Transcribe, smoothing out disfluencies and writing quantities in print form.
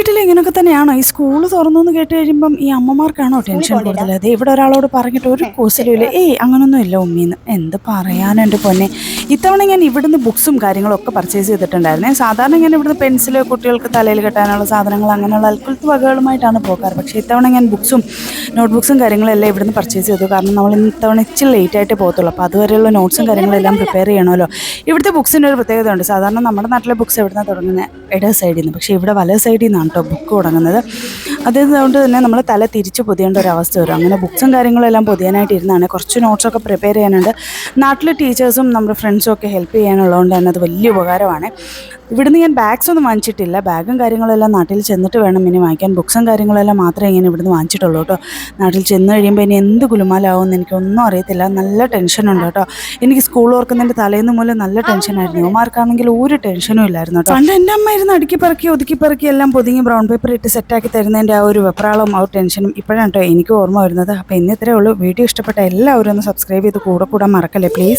വീട്ടിൽ ഇങ്ങനെയൊക്കെ തന്നെയാണോ? ഈ സ്കൂൾ തുറന്നു എന്ന് കേട്ട് കഴിയുമ്പം ഈ അമ്മമാർക്കാണോ ടെൻഷൻ കൂടുതൽ? അതെ, ഇവിടെ ഒരാളോട് പറഞ്ഞിട്ട് ഒരു കൂസലുമില്ല. ഏയ് അങ്ങനൊന്നും ഇല്ല ഉമ്മീന്ന്. എന്ത് പറയാനോ എൻ്റെ പൊന്നെ. ഇത്തവണ ഞാൻ ഇവിടുന്ന് ബുക്സും കാര്യങ്ങളും ഒക്കെ പർച്ചേസ് ചെയ്തിട്ടുണ്ടായിരുന്നേ. സാധാരണ ഞാൻ ഇവിടുന്ന് പെൻസില്, കുട്ടികൾക്ക് തലയിൽ കെട്ടാനുള്ള സാധനങ്ങൾ, അങ്ങനെയുള്ള അൽക്കുലത്ത് വകകളുമായിട്ടാണ് പോകാറ്. പക്ഷേ ഇത്തവണ ഞാൻ ബുക്സും നോട്ട്ബുക്സും കാര്യങ്ങളെല്ലാം ഇവിടുന്ന് പർച്ചേസ് ചെയ്തു. കാരണം നമ്മൾ ഇത്തവണ ഇച്ചിരി ലേറ്റ് ആയിട്ട് പോകത്തുള്ളൂ. അപ്പോൾ അതുവരെയുള്ള നോട്ട്സും കാര്യങ്ങളെല്ലാം പ്രിപ്പയർ ചെയ്യണമല്ലോ. ഇവിടുത്തെ ബുക്സിൻ്റെ ഒരു പ്രത്യേകത ഉണ്ട്. സാധാരണ നമ്മുടെ നാട്ടിലെ ബുക്സ് എവിടുന്ന തുടങ്ങുന്നത്? ഇട സൈഡിൽ നിന്ന്. പക്ഷേ ഇവിടെ വല സൈഡിൽ നിന്നാണ് കേട്ടോ ബുക്ക് തുടങ്ങുന്നത്. അതുകൊണ്ട് തന്നെ നമ്മൾ തല തിരിച്ച് പൊതിയേണ്ട ഒരു അവസ്ഥ വരും. അങ്ങനെ ബുക്സും കാര്യങ്ങളെല്ലാം പൊതിയാനായിട്ട് ഇരുന്നാണ്. കുറച്ച് നോട്ട്സൊക്കെ പ്രിപ്പയർ ചെയ്യാനുണ്ട്. നാട്ടിലെ ടീച്ചേഴ്സും നമ്മുടെ ഫ്രണ്ട്സും ഒക്കെ ഹെൽപ്പ് ചെയ്യാനുള്ളതുകൊണ്ട് തന്നെ അത് വലിയ ഉപകാരമാണ്. ഇവിടുന്ന് ഞാൻ ബാഗ്സ് ഒന്നും വാങ്ങിച്ചിട്ടില്ല. ബാഗും കാര്യങ്ങളെല്ലാം നാട്ടിൽ ചെന്നിട്ട് വേണം ഇനി വാങ്ങിക്കാൻ. ബുക്സും കാര്യങ്ങളെല്ലാം മാത്രമേ ഇങ്ങനെ ഇവിടുന്ന് വാങ്ങിച്ചിട്ടുള്ളൂ കേട്ടോ. നാട്ടിൽ ചെന്ന് കഴിയുമ്പോൾ ഇനി എന്ത് കുലുമാലാവുമെന്ന് എനിക്കൊന്നും അറിയത്തില്ല. നല്ല ടെൻഷനുണ്ട് കേട്ടോ. എനിക്ക് സ്കൂൾ ഓർക്കുന്നതിൻ്റെ തലേന്ന് മൂലം നല്ല ടെൻഷനായിരുന്നു. യുവമാർക്കാണെങ്കിൽ ഒരു ടെൻഷനും ഇല്ലായിരുന്നു കേട്ടോ. പണ്ട് എൻ്റെ അമ്മ ഇരുന്ന് അടുക്കി പറക്കി ഒതുക്കി പറക്കി എല്ലാം പൊതിഞ്ഞ് ബ്രൗൺ പേപ്പർ ഇട്ട് സെറ്റാക്കി തരുന്നതിൻ്റെ ആ ഒരു വെപ്രാളവും ആ ഒരു ടെൻഷനും ഇപ്പോഴാണ് കേട്ടോ എനിക്ക് ഓർമ്മ വരുന്നത്. അപ്പോൾ ഇന്ന് ഇത്രയേ ഉള്ളൂ. വീഡിയോ ഇഷ്ടപ്പെട്ട എല്ലാവരും ഒന്ന് സബ്സ്ക്രൈബ് ചെയ്ത് കൂടെ കൂടാൻ മറക്കല്ലേ പ്ലീസ്.